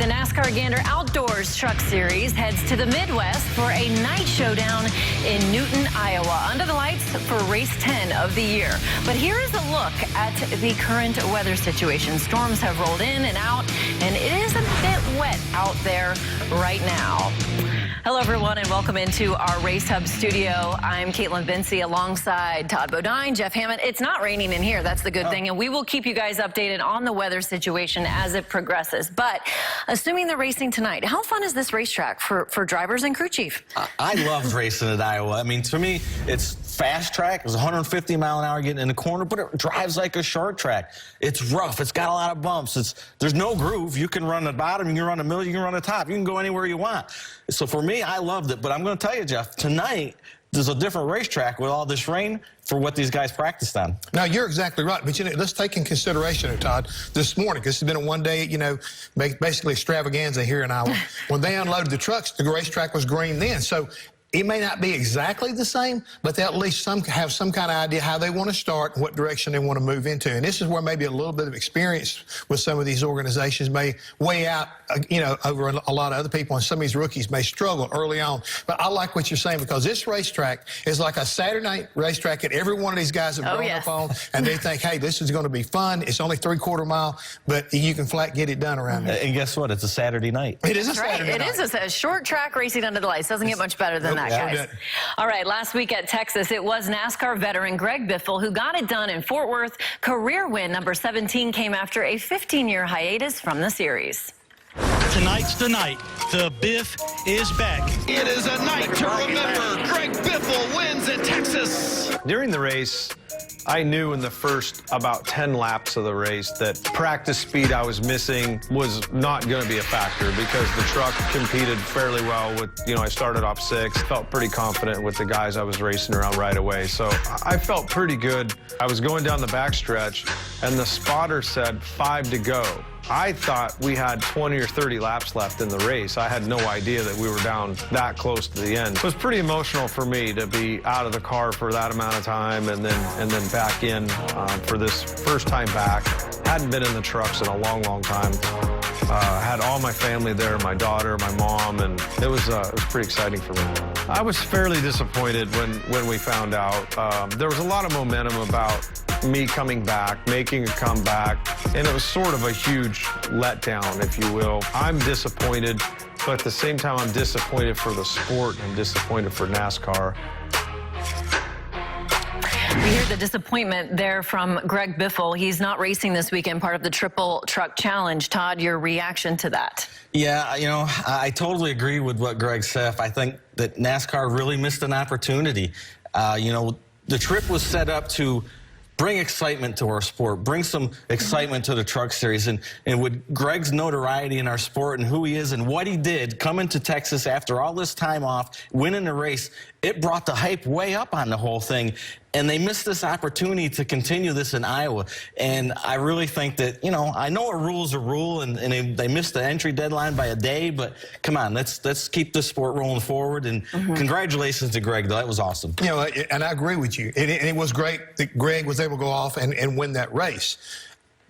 The NASCAR Gander Outdoors Truck Series heads to the Midwest for a night showdown in Newton, Iowa, under the lights for race 10 of the year. But here is a look at the current weather situation. Storms have rolled in and out, and it is a bit wet out there right now. Hello, everyone, and welcome into our Race Hub studio. I'm Kaitlyn Vincie alongside Todd Bodine, Jeff Hammond. It's not raining in here. That's the good thing. And we will keep you guys updated on the weather situation as it progresses. But assuming the racing tonight, how fun is this racetrack for drivers and crew chief? I loved racing at Iowa. I mean, to me, it's fast track. It's 150 mile an hour getting in the corner, but it drives like a short track. It's rough. It's got a lot of bumps. There's no groove. You can run the bottom, you can run the middle, you can run the top. You can go anywhere you want. So for me, I loved it. But I'm going to tell you, Jeff, tonight, there's a different racetrack with all this rain for what these guys practiced on. Now, you're exactly right. But, you know, let's take in consideration, Todd, this morning, because it's been a one-day, you know, basically extravaganza here in Iowa. When they unloaded the trucks, the racetrack was green then. So it may not be exactly the same, but they at least have some kind of idea how they want to start and what direction they want to move into. And this is where maybe a little bit of experience with some of these organizations may weigh out, you know, over a lot of other people, and some of these rookies may struggle early on. But I like what you're saying, because this racetrack is like a Saturday night racetrack that every one of these guys have grown up on, and they think, hey, this is going to be fun. It's only 3/4 mile, but you can flat get it done around here. And guess what? It's a Saturday night. It is a Saturday night. It is a short track racing under the lights. Doesn't get much better than that, guys. All right, last week at Texas, it was NASCAR veteran Greg Biffle who got it done in Fort Worth. Career win number 17 came after a 15-year hiatus from the series. Tonight's the night. The Biff is back. It is a night to remember. Greg Biffle wins at Texas. During the race, I knew in the first about 10 laps of the race that practice speed I was missing was not going to be a factor, because the truck competed fairly well with, you know, I started off 6th, felt pretty confident with the guys I was racing around right away. So I felt pretty good. I was going down the backstretch, and the spotter said 5 to go. I thought we had 20 or 30 laps left in the race. I had no idea that we were down that close to the end. It was pretty emotional for me to be out of the car for that amount of time and then back in for this first time back. Hadn't been in the trucks in a long, long time. Had all my family there, my daughter, my mom, and it was pretty exciting for me. I was fairly disappointed when we found out. There was a lot of momentum about me coming back, making a comeback, and it was sort of a huge letdown, if you will. I'm disappointed, but at the same time, I'm disappointed for the sport and disappointed for NASCAR. We hear the disappointment there from Greg Biffle. He's not racing this weekend, part of the Triple Truck Challenge. Todd, your reaction to that? Yeah, you know, I totally agree with what Greg said. I think that NASCAR really missed an opportunity. You know, the trip was set up to bring excitement to our sport, bring some excitement to the truck series. And with Greg's notoriety in our sport and who he is and what he did coming to Texas after all this time off, winning the race, it brought the hype way up on the whole thing. And they missed this opportunity to continue this in Iowa. And I really think that, you know, I know a rule's a rule, and they missed the entry deadline by a day, but come on, let's keep this sport rolling forward. And congratulations to Greg, though. That was awesome. You know, and I agree with you. And it was great that Greg was able to go off and win that race.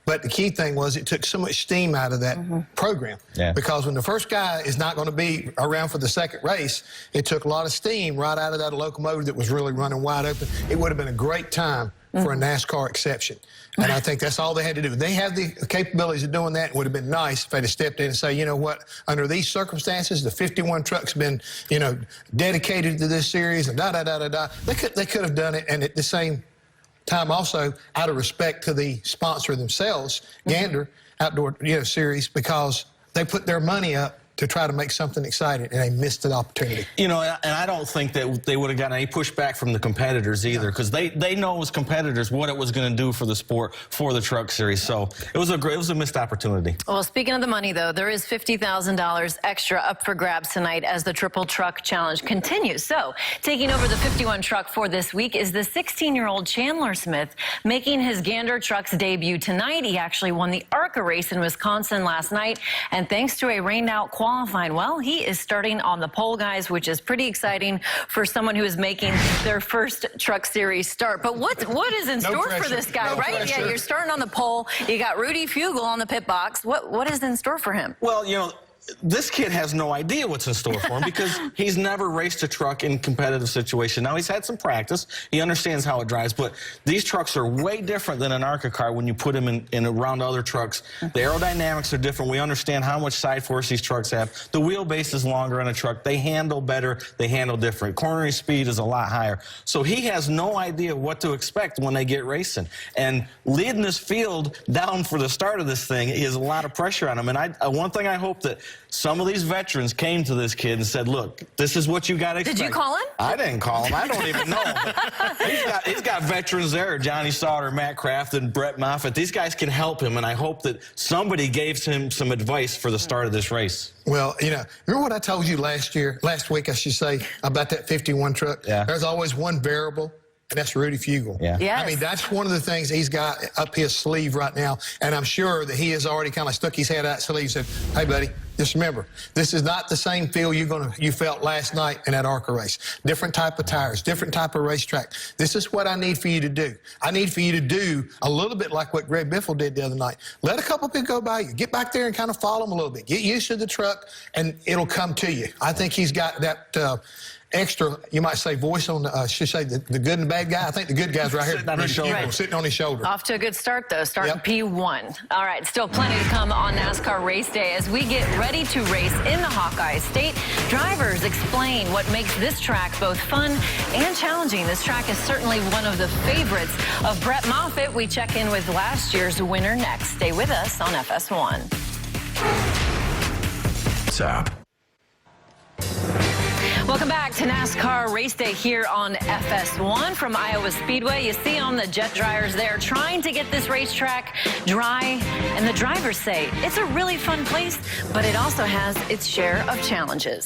But the key thing was it took so much steam out of that program. Yeah. Because when the first guy is not going to be around for the second race, it took a lot of steam right out of that locomotive that was really running wide open. It would have been a great time for a NASCAR exception. And I think that's all they had to do. They have the capabilities of doing that. It would have been nice if they'd have stepped in and say, you know what, under these circumstances, the 51 trucks been, you know, dedicated to this series and da-da-da-da-da. They could have done it, and at the same time also out of respect to the sponsor themselves, Gander Outdoor Series, because they put their money up to try to make something exciting, and they missed an opportunity. You know, and I don't think that they would have gotten any pushback from the competitors either, because they know as competitors what it was going to do for the sport, for the truck series. So it was a missed opportunity. Well, speaking of the money, though, there is $50,000 extra up for grabs tonight as the Triple Truck Challenge continues. So taking over the 51 truck for this week is the 16-year-old Chandler Smith, making his Gander Trucks debut tonight. He actually won the ARCA race in Wisconsin last night, and thanks to a rained-out qualifying qualifying? Well, he is starting on the pole, guys, which is pretty exciting for someone who is making their first Truck Series start. But what is in store for this guy, right? Pressure. Yeah, you're starting on the pole. You got Rudy Fugle on the pit box. What is in store for him? Well, you know, this kid has no idea what's in store for him because he's never raced a truck in competitive situation. Now, he's had some practice. He understands how it drives, but these trucks are way different than an ARCA car when you put them in around other trucks. The aerodynamics are different. We understand how much side force these trucks have. The wheelbase is longer in a truck. They handle better. They handle different. Cornering speed is a lot higher. So he has no idea what to expect when they get racing. And leading this field down for the start of this thing is a lot of pressure on him. And one thing I hope that some of these veterans came to this kid and said, look, this is what you got to expect. Did you call him? I didn't call him. I don't even know. But he's got veterans there, Johnny Sauter, Matt Kraft, and Brett Moffitt. These guys can help him, and I hope that somebody gave him some advice for the start of this race. Well, you know, remember what I told you last week, I should say, about that 51 truck? Yeah. There's always one variable. And that's Rudy Fugle. Yeah. Yes. I mean, that's one of the things he's got up his sleeve right now. And I'm sure that he has already kind of stuck his head out his sleeve and said, hey, buddy, just remember, this is not the same feel you felt last night in that ARCA race. Different type of tires, different type of racetrack. This is what I need for you to do. I need for you to do a little bit like what Greg Biffle did the other night. Let a couple people go by you. Get back there and kind of follow them a little bit. Get used to the truck, and it'll come to you. I think he's got that extra, you might say, voice on the, should say the good and the bad guy. I think the good guy's right here. Sitting on his shoulder. Right. Sitting on his shoulder. Off to a good start, though, starting Yep. P1. All right, still plenty to come on NASCAR Race Day as we get ready to race in the Hawkeye State. Drivers explain what makes this track both fun and challenging. This track is certainly one of the favorites of Brett Moffitt. We check in with last year's winner next. Stay with us on FS1. What's up? Welcome back to NASCAR Race Day here on FS1 from Iowa Speedway. You see on the jet dryers there trying to get this racetrack dry, and the drivers say it's a really fun place, but it also has its share of challenges.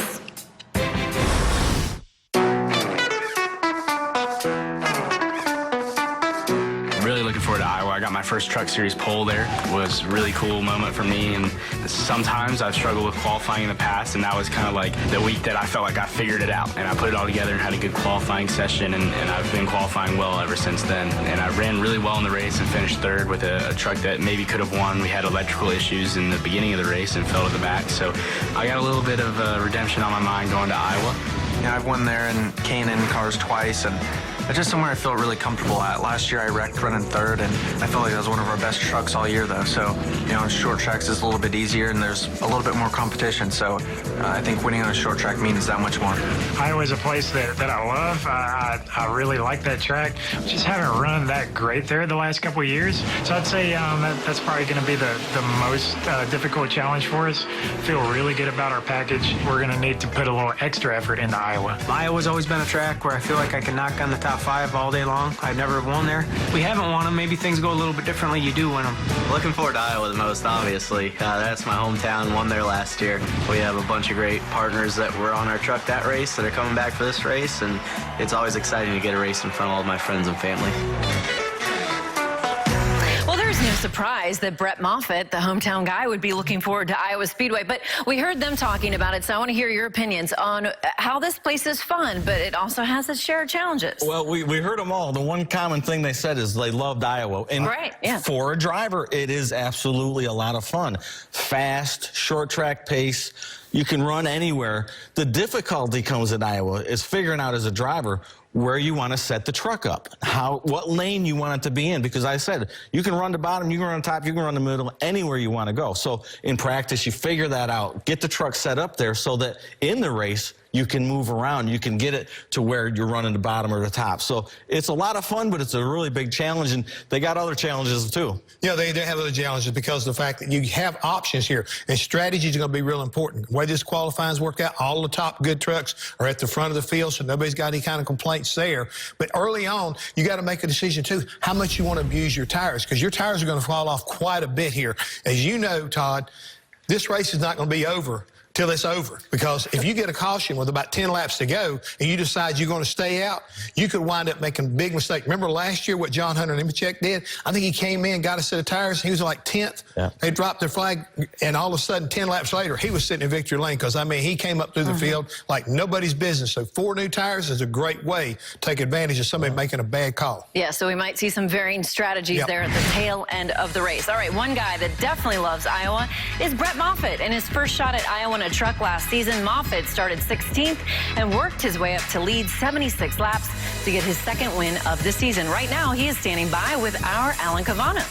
Really looking forward to Iowa. I got my first Truck Series pole there. It was a really cool moment for me, and sometimes I've struggled with qualifying in the past, and that was kind of like the week that I felt like I figured it out, and I put it all together and had a good qualifying session, and I've been qualifying well ever since then. And I ran really well in the race and finished third with a truck that maybe could have won. We had electrical issues in the beginning of the race and fell to the back, so I got a little bit of redemption on my mind going to Iowa. Yeah, I've won there in K&N cars twice, and it's just somewhere I feel really comfortable at. Last year I wrecked running third, and I felt like that was one of our best trucks all year, though. So, you know, on short tracks is a little bit easier, and there's a little bit more competition. So I think winning on a short track means that much more. Iowa's a place that I love. I really like that track. Just haven't run that great there the last couple of years. So I'd say that's probably going to be the most difficult challenge for us. Feel really good about our package. We're going to need to put a little extra effort into Iowa. Iowa's always been a track where I feel like I can knock on the top 5 all day long. I've never won there. We haven't won them. Maybe things go a little bit differently. You do win them. Looking forward to Iowa the most, obviously. That's my hometown. Won there last year. We have a bunch of great partners that were on our truck that race that are coming back for this race, and it's always exciting to get a race in front of all of my friends and family. Well, there's no surprise that Brett Moffitt, the hometown guy, would be looking forward to Iowa Speedway. But we heard them talking about it, so I want to hear your opinions on how this place is fun, but it also has its share of challenges. Well, we heard them all. The one common thing they said is they loved Iowa. And right, yeah. For a driver, it is absolutely a lot of fun. Fast, short track pace. You can run anywhere. The difficulty comes in Iowa is figuring out as a driver where you want to set the truck up, what lane you want it to be in, because I said you can run the bottom, you can run the top, you can run the middle, anywhere you want to go. So in practice, you figure that out, get the truck set up there so that in the race you can move around, you can get it to where you're running the bottom or the top. So it's a lot of fun, but it's a really big challenge, and they got other challenges too. Yeah, they have other challenges because of the fact that you have options here, and strategy is going to be real important. The way this qualifying's work out, all the top good trucks are at the front of the field, so nobody's got any kind of complaints there. But early on, you got to make a decision too, how much you want to abuse your tires, because your tires are going to fall off quite a bit here. As you know, Todd, this race is not going to be over till it's over. Because if you get a caution with about 10 laps to go and you decide you're going to stay out, you could wind up making a big mistake. Remember last year what John Hunter Nemechek did? I think he came in, got a set of tires. He was like 10th. Yeah. They dropped their flag, and all of a sudden, 10 laps later, he was sitting in victory lane because, I mean, he came up through the field like nobody's business. So 4 new tires is a great way to take advantage of somebody making a bad call. Yeah, so we might see some varying strategies there at the tail end of the race. All right, one guy that definitely loves Iowa is Brett Moffitt. In his first shot at Iowa in a truck last season, Moffitt started 16th and worked his way up to lead 76 laps to get his second win of the season. Right now, he is standing by with our Alan Cavana.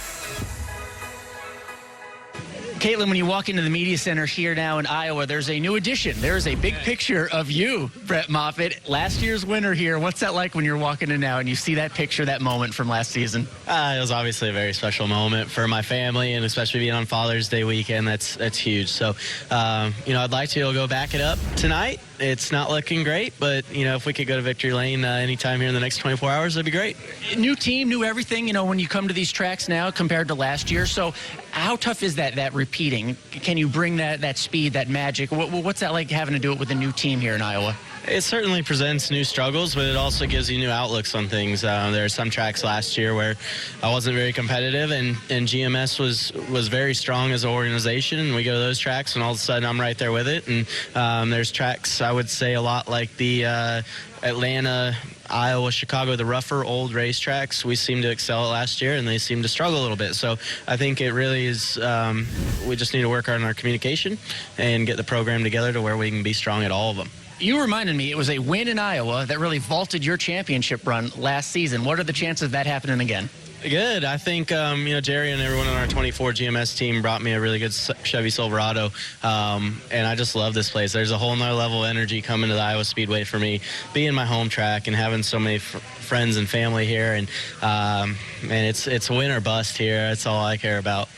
Kaitlyn, when you walk into the media center here now in Iowa, there's a new addition. There's a big picture of you, Brett Moffitt, last year's winner here. What's that like when you're walking in now and you see that picture, that moment from last season? It was obviously a very special moment for my family, and especially being on Father's Day weekend. That's huge. So, I'd like to go back it up tonight. It's not looking great, but, if we could go to victory lane anytime here in the next 24 hours, that'd be great. New team, new everything, when you come to these tracks now compared to last year. So how tough is that repeating? Can you bring that speed, that magic? What's that like having to do it with a new team here in Iowa? It certainly presents new struggles, but it also gives you new outlooks on things. There are some tracks last year where I wasn't very competitive, and GMS was very strong as an organization, and we go to those tracks, and all of a sudden I'm right there with it. And there's tracks, I would say, a lot like the Atlanta, Iowa, Chicago, the rougher old racetracks. We seemed to excel last year, and they seem to struggle a little bit. So I think it really is, we just need to work on our communication and get the program together to where we can be strong at all of them. You reminded me it was a win in Iowa that really vaulted your championship run last season. What are the chances of that happening again? Good. I think, Jerry and everyone on our 24 GMS team brought me a really good Chevy Silverado, and I just love this place. There's a whole nother level of energy coming to the Iowa Speedway for me, being my home track and having so many friends and family here, and it's win or bust here. That's all I care about.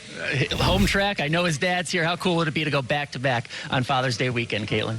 Home track. I know his dad's here. How cool would it be to go back-to-back on Father's Day weekend, Kaitlyn?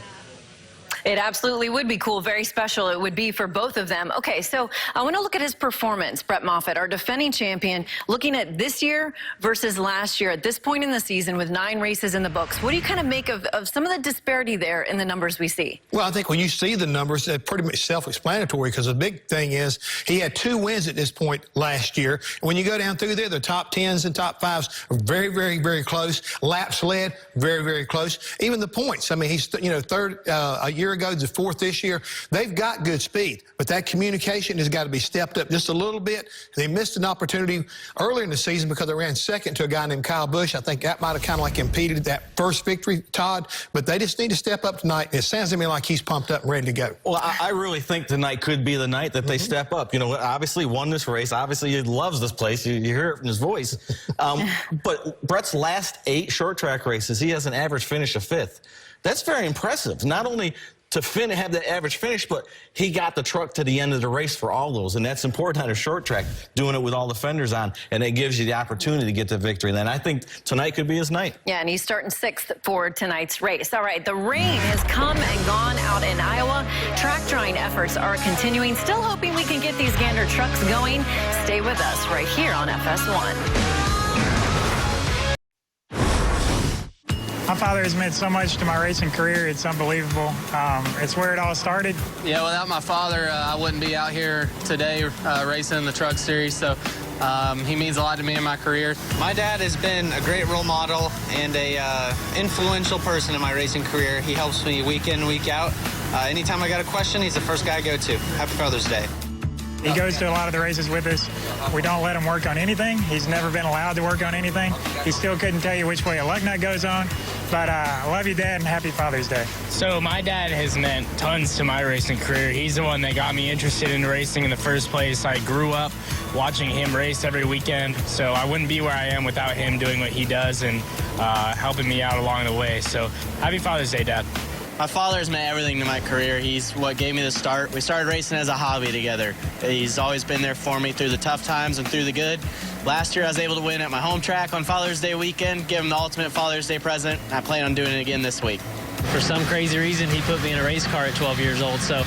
It absolutely would be cool. Very special it would be for both of them. Okay, so I want to look at his performance, Brett Moffitt, our defending champion, looking at this year versus last year at this point in the season with 9 races in the books. What do you kind of make of some of the disparity there in the numbers we see? Well, I think when you see the numbers, they're pretty much self-explanatory, because the big thing is he had 2 wins at this point last year. And when you go down through there, the top 10s and top 5s are very, very, very close. Laps led, very, very close. Even the points. I mean, he's, third a year ago, the 4th this year. They've got good speed, but that communication has got to be stepped up just a little bit. They missed an opportunity earlier in the season because they ran second to a guy named Kyle Busch. I think that might have kind of like impeded that first victory, Todd, but they just need to step up tonight. It sounds to me like he's pumped up and ready to go. Well, I really think tonight could be the night that they step up. Obviously won this race. Obviously he loves this place. You hear it from his voice. But Brett's last 8 short track races, he has an average finish of 5th. That's very impressive. Not only to have that average finish, but he got the truck to the end of the race for all those, and that's important on a short track, doing it with all the fenders on, and it gives you the opportunity to get the victory. And I think tonight could be his night. Yeah, and he's starting 6th for tonight's race. All right, the rain has come and gone out in Iowa. Track drying efforts are continuing. Still hoping we can get these Gander trucks going. Stay with us right here on FS1. My father has meant so much to my racing career. It's unbelievable. It's where it all started. Yeah, without my father, I wouldn't be out here today racing in the truck series. So he means a lot to me in my career. My dad has been a great role model and a influential person in my racing career. He helps me week in, week out. Anytime I got a question, he's the first guy I go to. Happy Father's Day. He goes to a lot of the races with us. We don't let him work on anything. He's never been allowed to work on anything. He still couldn't tell you which way a lug nut goes on. But I love you, Dad, and happy Father's Day. So my dad has meant tons to my racing career. He's the one that got me interested in racing in the first place. I grew up watching him race every weekend, so I wouldn't be where I am without him doing what he does and helping me out along the way. So happy Father's Day, Dad. My father's meant everything to my career. He's what gave me the start. We started racing as a hobby together. He's always been there for me through the tough times and through the good. Last year, I was able to win at my home track on Father's Day weekend, give him the ultimate Father's Day present. I plan on doing it again this week. For some crazy reason, he put me in a race car at 12 years old, so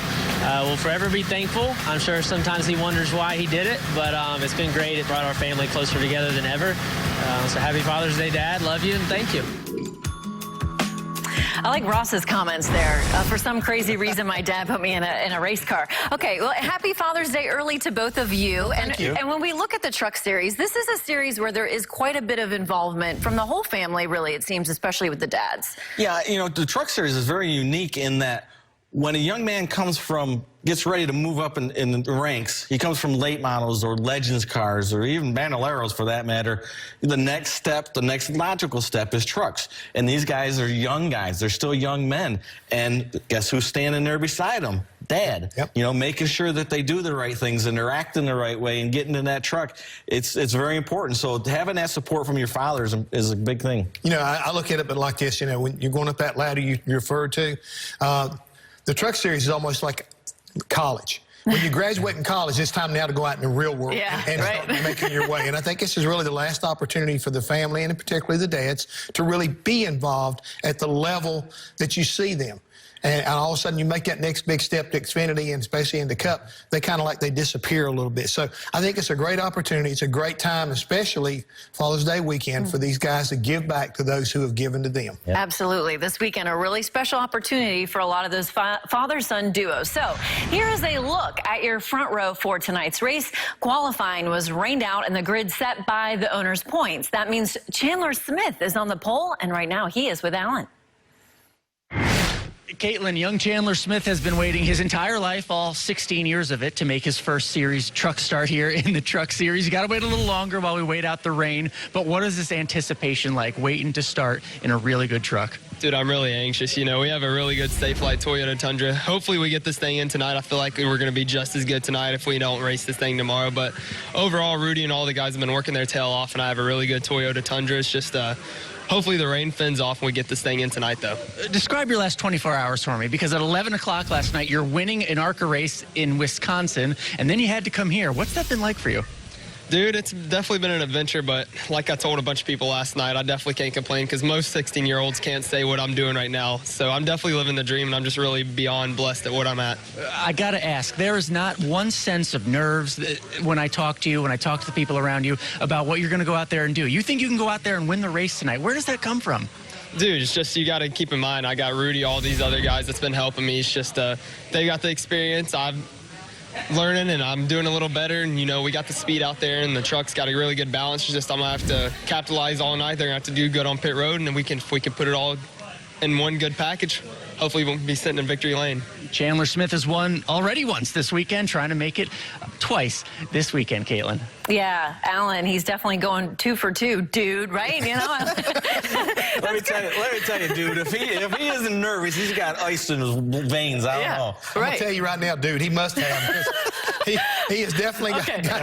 we'll forever be thankful. I'm sure sometimes he wonders why he did it, but it's been great. It brought our family closer together than ever. So happy Father's Day, Dad. Love you, and thank you. I like Ross's comments there. For some crazy reason, my dad put me in a race car. Okay, well, happy Father's Day early to both of you. Thank you. And when we look at the truck series, this is a series where there is quite a bit of involvement from the whole family, really, it seems, especially with the dads. Yeah, you know, the truck series is very unique in that when a young man gets ready to move up in the ranks, he comes from late models or legends cars or even Bandoleros for that matter, the next logical step is trucks. And these guys are young guys. They're still young men. And guess who's standing there beside them? Dad. Yep. You know, making sure that they do the right things and they're acting the right way and getting in that truck. It's very important. So having that support from your father is a big thing. You know, I look at it like this, you know, when you're going up that ladder you referred to, the truck series is almost like college. When you graduate in college, it's time now to go out in the real world and start making your way. And I think this is really the last opportunity for the family, and particularly the dads, to really be involved at the level that you see them. And all of a sudden, you make that next big step to Xfinity and especially in the Cup, they kind of like they disappear a little bit. So I think it's a great opportunity. It's a great time, especially Father's Day weekend, for these guys to give back to those who have given to them. Yep. Absolutely. This weekend, a really special opportunity for a lot of those father-son duos. So here is a look at your front row for tonight's race. Qualifying was rained out and the grid set by the owner's points. That means Chandler Smith is on the pole, and right now he is with Alan. Kaitlyn, young Chandler Smith has been waiting his entire life, all 16 years of it, to make his first series truck start here in the truck series. You got to wait a little longer while we wait out the rain. But what is this anticipation like, waiting to start in a really good truck? Dude, I'm really anxious. You know, we have a really good Stay-Fly Toyota Tundra. Hopefully we get this thing in tonight. I feel like we're going to be just as good tonight if we don't race this thing tomorrow. But overall, Rudy and all the guys have been working their tail off, and I have a really good Toyota Tundra. It's just hopefully the rain fins off and we get this thing in tonight, though. Describe your last 24 hours for me, because at 11 o'clock last night, you're winning an ARCA race in Wisconsin, and then you had to come here. What's that been like for you? Dude, it's definitely been an adventure, but like I told a bunch of people last night, I definitely can't complain because most 16-year-olds can't say what I'm doing right now. So I'm definitely living the dream, and I'm just really beyond blessed at what I'm at. I got to ask, there is not one sense of nerves when I talk to you, when I talk to the people around you about what you're going to go out there and do. You think you can go out there and win the race tonight. Where does that come from? Dude, it's just you got to keep in mind, I got Rudy, all these other guys that's been helping me. It's just they got the experience. I'm learning and I'm doing a little better, and you know, we got the speed out there and the truck's got a really good balance. It's just I'm gonna have to capitalize all night. They're gonna have to do good on pit road, and then if we can put it all in one good package, hopefully we'll be sitting in victory lane. Chandler Smith has won already once this weekend, trying to make it twice this weekend, Kaitlyn. Yeah, Alan, he's definitely going 2 for 2, dude, right? You know? Let me tell you, dude, if he isn't nervous, he's got ice in his veins. I don't know. I'm going to tell you right now, dude, he must have. He has definitely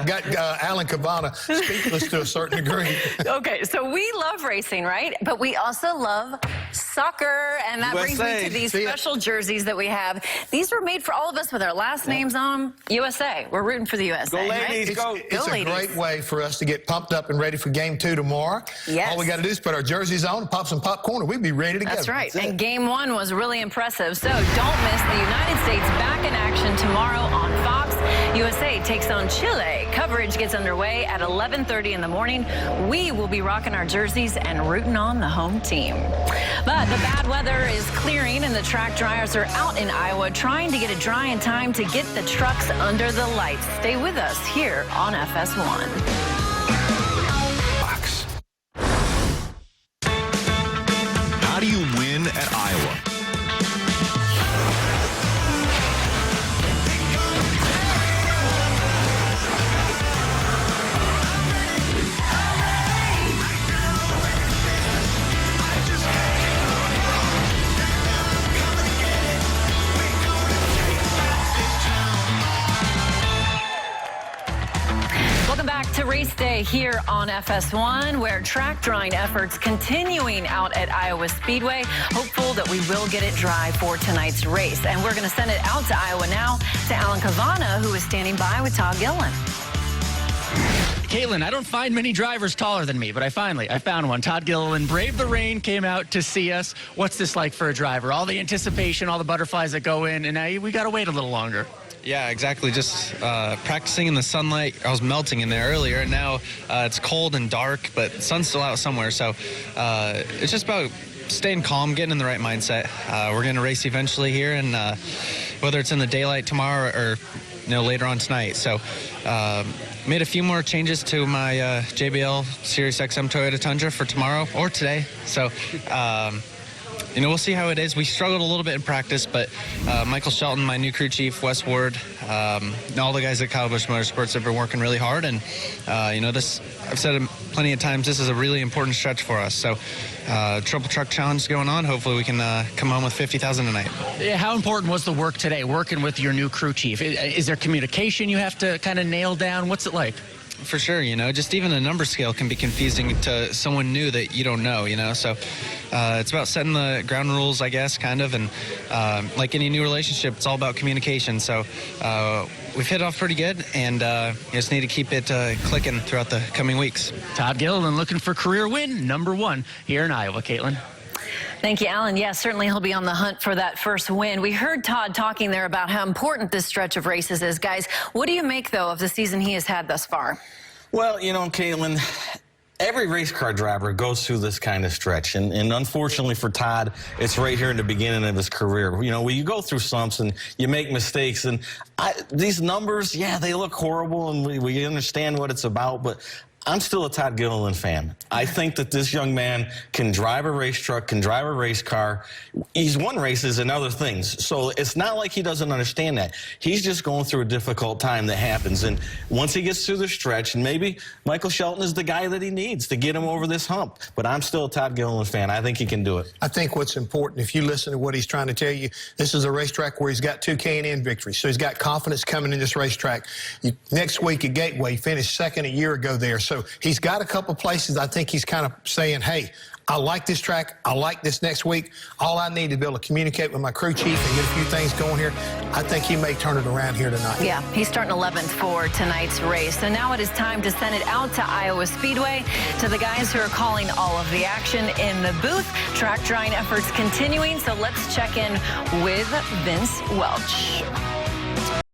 got Alan Cavana speechless to a certain degree. Okay, so we love racing, right? But we also love soccer, and that brings me to these special jerseys that we have. These were made for all of us with our last names on them. USA. We're rooting for the USA. Go ladies, right? It's a great way for us to get pumped up and ready for Game 2 tomorrow. Yes. All we got to do is put our jerseys on and pop some popcorn, and we'll be ready to go. That's right. And Game 1 was really impressive. So don't miss the United States back in action tomorrow on Fox. USA takes on Chile. Coverage gets underway at 11:30 in the morning. We will be rocking our jerseys and rooting on the home team. But the bad weather is clearing, and the track dryers are out in Iowa trying to get it dry in time to get the trucks under the lights. Stay with us here on FS1. Fox. How do you win at Iowa? Welcome back to Race Day here on FS1, where track drying efforts continuing out at Iowa Speedway. Hopeful that we will get it dry for tonight's race. And we're going to send it out to Iowa now to Alan Cavana, who is standing by with Todd Gilliland. Kaitlyn, I don't find many drivers taller than me, but I found one. Todd Gilliland braved the rain, came out to see us. What's this like for a driver? All the anticipation, all the butterflies that go in, and now we got to wait a little longer. Yeah, exactly. Just practicing in the sunlight. I was melting in there earlier, and now it's cold and dark, but the sun's still out somewhere. So it's just about staying calm, getting in the right mindset. We're going to race eventually here, and whether it's in the daylight tomorrow or later on tonight. So made a few more changes to my JBL Sirius XM Toyota Tundra for tomorrow or today. So we'll see how it is. We struggled a little bit in practice, but Michael Shelton, my new crew chief, Wes Ward, all the guys at Kyle Busch Motorsports have been working really hard. And, this, I've said it plenty of times, this is a really important stretch for us. So triple truck challenge going on. Hopefully we can come home with 50,000 tonight. How important was the work today, working with your new crew chief? Is there communication you have to kind of nail down? What's it like? For sure, just even a number scale can be confusing to someone new that you don't know, So it's about setting the ground rules, I guess, kind of. And like any new relationship, it's all about communication. So we've hit it off pretty good, and just need to keep it clicking throughout the coming weeks. Todd Gilliland looking for career win #1 here in Iowa. Kaitlyn. Thank you, Alan. Yes, certainly he'll be on the hunt for that first win. We heard Todd talking there about how important this stretch of races is. Guys, what do you make, though, of the season he has had thus far? Well, Kaitlyn, every race car driver goes through this kind of stretch. And unfortunately for Todd, it's right here in the beginning of his career. Where you go through slumps and you make mistakes. And these numbers, yeah, they look horrible, and we understand what it's about. But I'm still a Todd Gilliland fan. I think that this young man can drive a race truck, can drive a race car. He's won races and other things. So it's not like he doesn't understand that. He's just going through a difficult time that happens. And once he gets through the stretch, and maybe Michael Shelton is the guy that he needs to get him over this hump. But I'm still a Todd Gilliland fan. I think he can do it. I think what's important, if you listen to what he's trying to tell you, this is a racetrack where he's got 2 K&N victories. So he's got confidence coming in this racetrack. Next week at Gateway, he finished second a year ago there. So he's got a couple places I think he's kind of saying, hey, I like this track. I like this next week. All I need to be able to communicate with my crew chief and get a few things going here. I think he may turn it around here tonight. Yeah, he's starting 11th for tonight's race. So now it is time to send it out to Iowa Speedway, to the guys who are calling all of the action in the booth. Track drying efforts continuing, so let's check in with Vince Welch.